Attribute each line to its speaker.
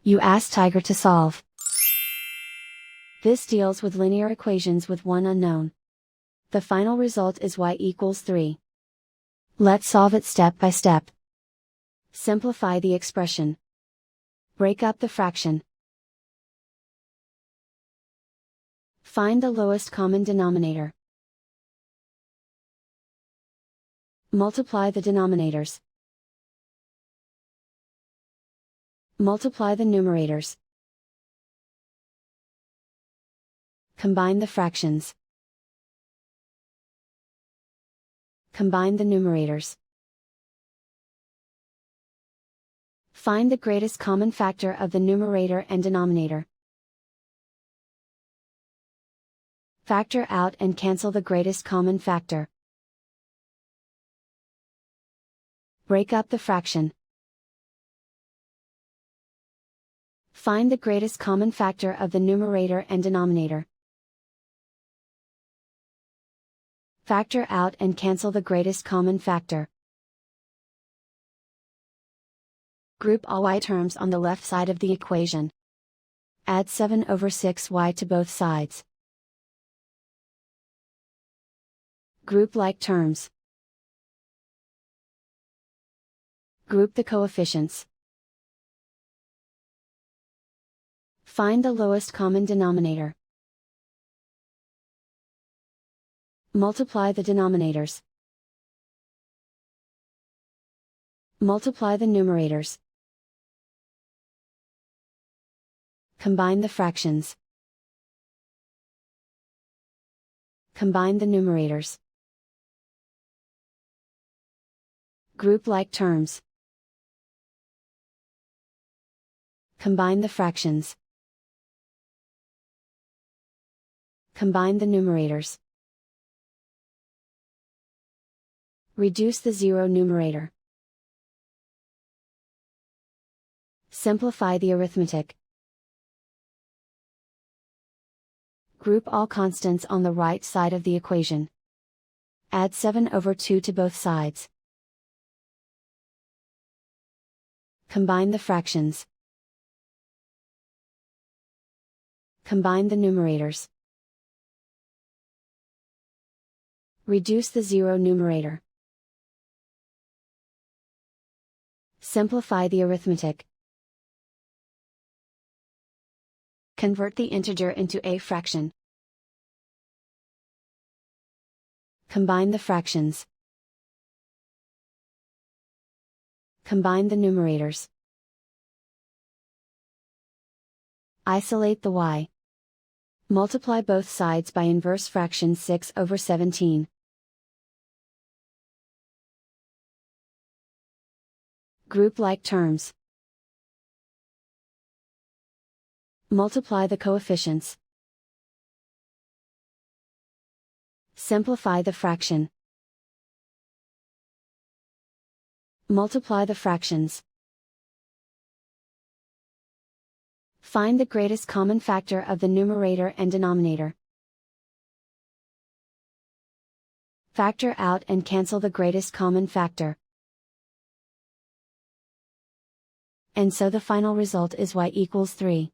Speaker 1: You ask Tiger to solve. This deals with linear equations with one unknown. The final result is y equals 3. Let's solve it step by step. Simplify the expression. Break up the fraction. Find the lowest common denominator. Multiply the denominators. Multiply the numerators. Combine the fractions. Combine the numerators. Find the greatest common factor of the numerator and denominator. Factor out and cancel the greatest common factor. Break up the fraction. Find the greatest common factor of the numerator and denominator. Factor out and cancel the greatest common factor. Group all y terms on the left side of the equation. Add 7/6y to both sides. Group like terms. Group the coefficients. Find the lowest common denominator. Multiply the denominators. Multiply the numerators. Combine the fractions. Combine the numerators. Group like terms. Combine the fractions. Combine the numerators. Reduce the zero numerator. Simplify the arithmetic. Group all constants on the right side of the equation. Add 7/2 to both sides. Combine the fractions. Combine the numerators. Reduce the zero numerator. Simplify the arithmetic. Convert the integer into a fraction. Combine the fractions. Combine the numerators. Isolate the y. Multiply both sides by inverse fraction 6/17. Group like terms. Multiply the coefficients. Simplify the fraction. Multiply the fractions. Find the greatest common factor of the numerator and denominator. Factor out and cancel the greatest common factor. And so the final result is y equals 3.